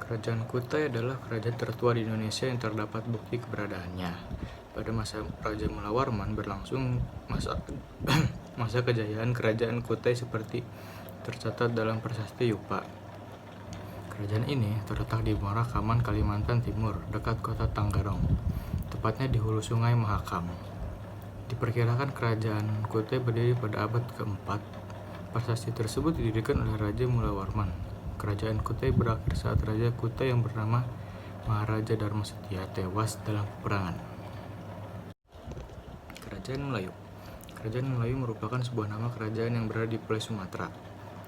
Kerajaan Kutai adalah kerajaan tertua di Indonesia yang terdapat bukti keberadaannya. Pada masa Raja Mula Warman berlangsung masa kejayaan kerajaan Kutai seperti tercatat dalam prasasti Yupa. Kerajaan ini terletak di Muara Kaman, Kalimantan Timur, dekat kota Tanggarong, tepatnya di hulu sungai Mahakam. Diperkirakan kerajaan Kutai berdiri pada abad keempat. Prasasti tersebut didirikan oleh Raja Mula Warman. Kerajaan Kutai berakhir saat Raja Kutai yang bernama Maharaja Dharma Setia tewas dalam peperangan. Kerajaan Melayu. Kerajaan Melayu merupakan sebuah nama kerajaan yang berada di Pulau Sumatera.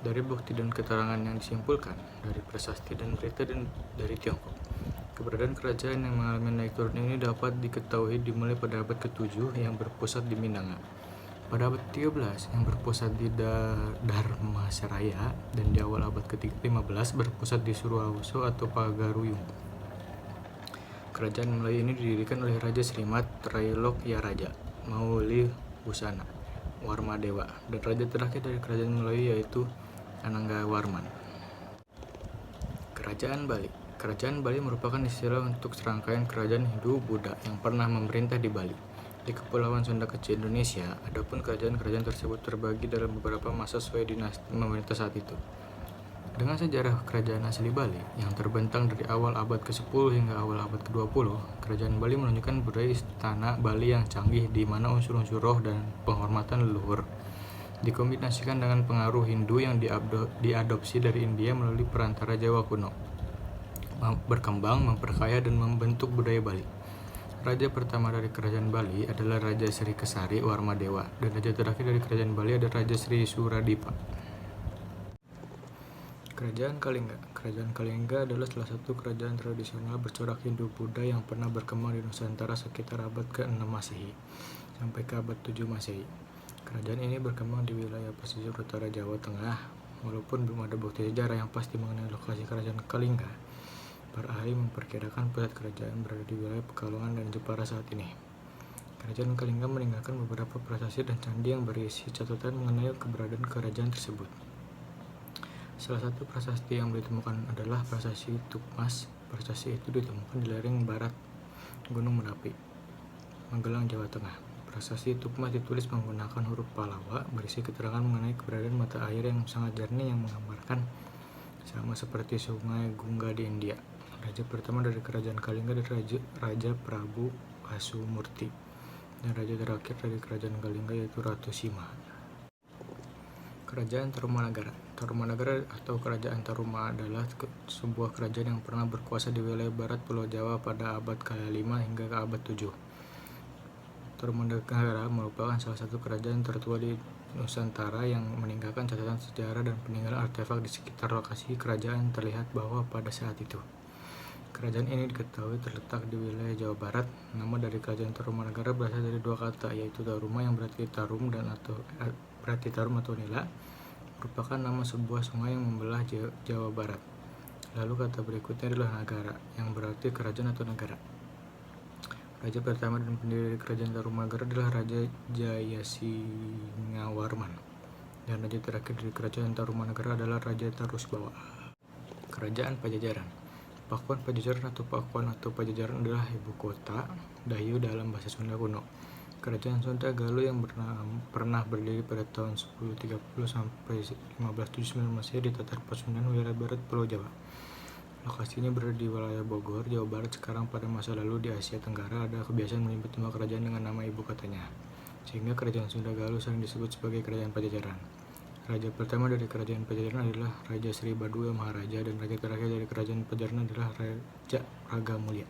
Dari bukti dan keterangan yang disimpulkan dari prasasti dan berita dan dari Tiongkok, keberadaan kerajaan yang mengalami naik turun ini dapat diketahui dimulai pada abad ke-7 yang berpusat di Minanga, pada abad ke-13 yang berpusat di Dharmasaraya, dan di awal abad ke-15 berpusat di Surawuso atau Pagaruyung. Kerajaan Melayu ini didirikan oleh Raja Srimat Trailokya Mauli Busana Warmadewa, dan raja terakhir dari kerajaan Melayu yaitu Anangga Warman. Kerajaan Bali. Kerajaan Bali merupakan istilah untuk serangkaian kerajaan Hindu-Buddha yang pernah memerintah di Bali, di Kepulauan Sunda Kecil Indonesia. Adapun kerajaan-kerajaan tersebut terbagi dalam beberapa masa sesuai dinasti pemerintah saat itu. Dengan sejarah kerajaan asli Bali yang terbentang dari awal abad ke-10 hingga awal abad ke-20, kerajaan Bali menunjukkan budaya istana Bali yang canggih di mana unsur-unsur roh dan penghormatan leluhur dikombinasikan dengan pengaruh Hindu yang diadopsi dari India melalui perantara Jawa kuno, berkembang, memperkaya, dan membentuk budaya Bali. Raja pertama dari kerajaan Bali adalah Raja Sri Kesari Warmadewa, dan raja terakhir dari kerajaan Bali adalah Raja Sri Suradipa. Kerajaan Kalingga. Kerajaan Kalingga adalah salah satu kerajaan tradisional bercorak Hindu-Buddha yang pernah berkembang di Nusantara sekitar abad ke-6 Masehi sampai ke abad 7 Masehi. Kerajaan ini berkembang di wilayah pesisir utara Jawa Tengah. Walaupun belum ada bukti sejarah yang pasti mengenai lokasi kerajaan Kalingga, para ahli memperkirakan pusat kerajaan berada di wilayah Pekalongan dan Jepara saat ini. Kerajaan Kalingga meninggalkan beberapa prasasti dan candi yang berisi catatan mengenai keberadaan kerajaan tersebut. Salah satu prasasti yang ditemukan adalah prasasti Tukmas. Prasasti itu ditemukan di lereng barat Gunung Merapi, Magelang, Jawa Tengah. Prasasti Tukmas ditulis menggunakan huruf Pallawa, berisi keterangan mengenai keberadaan mata air yang sangat jernih yang menggambarkan sama seperti sungai Gungga di India. Raja pertama dari kerajaan Kalingga adalah Raja Prabu Basumurti, dan raja terakhir dari kerajaan Kalingga yaitu Ratu Sima. Kerajaan Tarumanagara. Tarumanagara atau Kerajaan Taruma adalah sebuah kerajaan yang pernah berkuasa di wilayah barat Pulau Jawa pada abad ke-5 hingga ke abad 7. Tarumanagara merupakan salah satu kerajaan tertua di Nusantara yang meninggalkan catatan sejarah dan peninggalan artefak di sekitar lokasi kerajaan. Terlihat bahwa pada saat itu kerajaan ini diketahui terletak di wilayah Jawa Barat. Nama dari kerajaan Tarumanagara berasal dari dua kata, yaitu Taruma yang berarti tarum dan berarti tarum atau nila, merupakan nama sebuah sungai yang membelah Jawa Barat. Lalu kata berikutnya adalah Nagara, yang berarti kerajaan atau negara. Raja pertama dan pendiri kerajaan Tarumanagara adalah Raja Jayasingawarman, dan raja terakhir dari kerajaan Tarumanagara adalah Raja Tarusbawa. Kerajaan Pajajaran. Pakuan Pajajaran atau Pajajaran adalah ibu kota Dayu dalam bahasa Sunda kuno. Kerajaan Sunda Galuh yang pernah berdiri pada tahun 1030 sampai 1579 Masehi di Tatar Pasundan, wilayah barat Pulau Jawa. Lokasinya berada di wilayah Bogor, Jawa Barat. Sekarang pada masa lalu di Asia Tenggara ada kebiasaan menyebut nama kerajaan dengan nama ibu kotanya, sehingga kerajaan Sunda Galuh sering disebut sebagai Kerajaan Pajajaran. Raja pertama dari kerajaan Pajajaran adalah Raja Sri Baduwa Maharaja, dan raja terakhir dari kerajaan Pajajaran adalah Raja Ragamulya.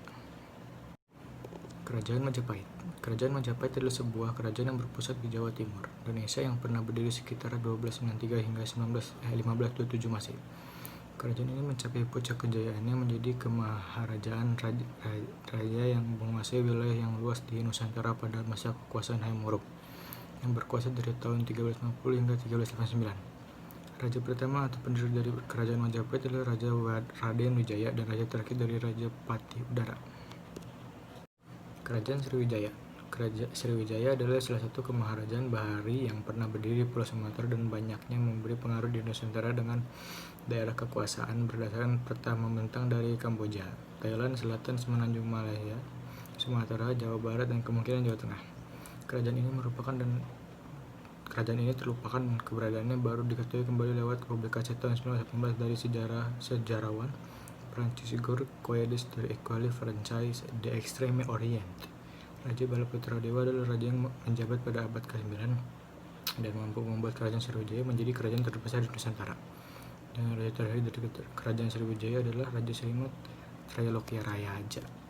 Kerajaan Majapahit. Kerajaan Majapahit adalah sebuah kerajaan yang berpusat di Jawa Timur, Indonesia, yang pernah berdiri sekitar 1293 hingga 1527 Masehi. Kerajaan ini mencapai puncak kejayaannya menjadi kemaharajaan raja yang menguasai wilayah yang luas di Nusantara pada masa kekuasaan Hayam Wuruk, yang berkuasa dari tahun 1350 hingga 1389. Raja pertama atau pendiri dari kerajaan Majapahit adalah Raja Raden Wijaya, dan raja terakhir dari Raja Patih Udara. Kerajaan Sriwijaya. Kerajaan Sriwijaya adalah salah satu kemaharajaan bahari yang pernah berdiri di Pulau Sumatera dan banyaknya memberi pengaruh di Nusantara dengan daerah kekuasaan berdasarkan peta membentang dari Kamboja, Thailand Selatan, Semenanjung Malaya, Sumatera, Jawa Barat, dan kemungkinan Jawa Tengah. Kerajaan ini terlupakan dan keberadaannya baru diketahui kembali lewat publikasi tahun 1918 dari sejarawan Prancis Igor Coedes dari École Française d'Extrême Orient. Raja Balaputra Dewa adalah raja yang menjabat pada abad ke-9 dan mampu membuat kerajaan Sriwijaya menjadi kerajaan terbesar di Nusantara. Dan raja terakhir dari kerajaan Sriwijaya adalah Raja Srimad Trailokyaraya Raja.